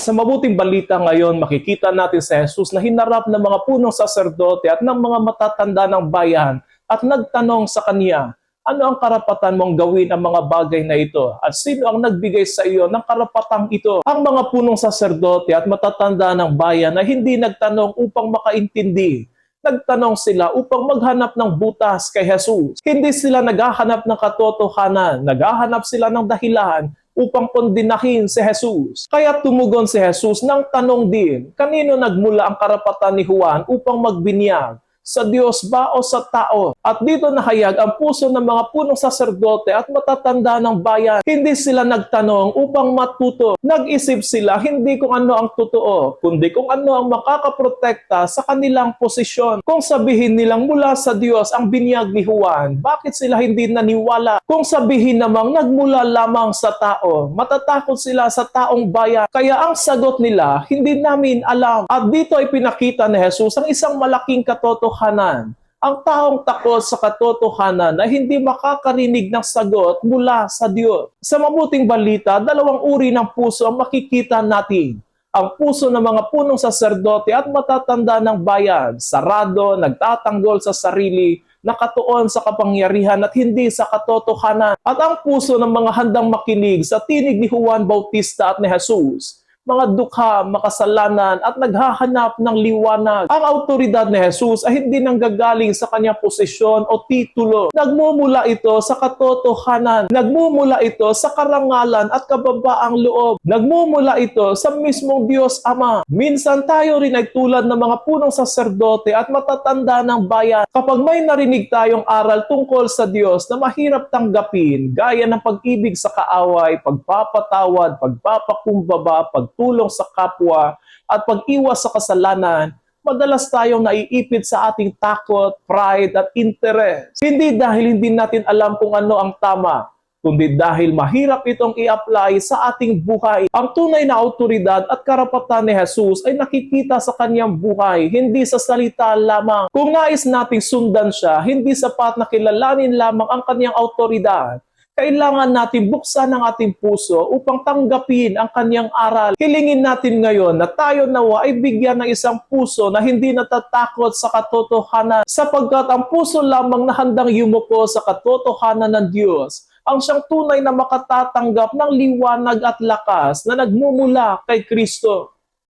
Sa mabuting balita ngayon, makikita natin si Jesus na hinarap ng mga punong saserdote at ng mga matatanda ng bayan at nagtanong sa kanya, ano ang karapatan mong gawin ang mga bagay na ito? At sino ang nagbigay sa iyo ng karapatang ito? Ang mga punong saserdote at matatanda ng bayan ay hindi nagtanong upang makaintindi. Nagtanong sila upang maghanap ng butas kay Jesus. Hindi sila naghahanap ng katotohanan, naghahanap sila ng dahilan upang kondinahin si Jesus. Kaya tumugon si Jesus ng tanong din, kanino nagmula ang karapatan ni Juan upang magbinyag? Sa Diyos ba o sa tao? At dito nahayag ang puso ng mga punong saserdote at matatanda ng bayan. Hindi sila nagtanong upang matuto. Nag-isip sila hindi kung ano ang totoo, kundi kung ano ang makakaprotekta sa kanilang posisyon. Kung sabihin nilang mula sa Diyos ang binyag ni Juan, bakit sila hindi naniwala? Kung sabihin namang nagmula lamang sa tao, matatakot sila sa taong bayan. Kaya ang sagot nila, hindi namin alam. At dito ay pinakita ni Jesus ang isang malaking katotohanan. Ang taong takot sa katotohanan na hindi makakarinig ng sagot mula sa Diyos. Sa mabuting balita, dalawang uri ng puso ang makikita natin. Ang puso ng mga punong saserdote at matatanda ng bayan, sarado, nagtatanggol sa sarili, nakatuon sa kapangyarihan at hindi sa katotohanan. At ang puso ng mga handang makinig sa tinig ni Juan Bautista at ni Jesus, mga dukha, makasalanan at naghahanap ng liwanag. Ang autoridad ni Jesus ay hindi nanggagaling sa kanyang posisyon o titulo. Nagmumula ito sa katotohanan. Nagmumula ito sa karangalan at kababaang loob. Nagmumula ito sa mismong Diyos Ama. Minsan tayo rin ay tulad ng mga punong saserdote at matatanda ng bayan. Kapag may narinig tayong aral tungkol sa Diyos na mahirap tanggapin, gaya ng pag-ibig sa kaaway, pagpapatawad, pagpapakumbaba, pagtulong sa kapwa, at pag-iwas sa kasalanan, madalas tayong naiipit sa ating takot, pride, at interest. Hindi dahil hindi natin alam kung ano ang tama, kundi dahil mahirap itong i-apply sa ating buhay. Ang tunay na autoridad at karapatan ni Jesus ay nakikita sa kanyang buhay, hindi sa salita lamang. Kung nais nating sundan siya, hindi sapat na kilalanin lamang ang kanyang autoridad. Kailangan natin buksan ang ating puso upang tanggapin ang kanyang aral. Hilingin natin ngayon na tayo nawa ay bigyan ng isang puso na hindi natatakot sa katotohanan, sapagkat ang puso lamang na handang yumuko sa katotohanan ng Diyos ang siyang tunay na makatatanggap ng liwanag at lakas na nagmumula kay Kristo.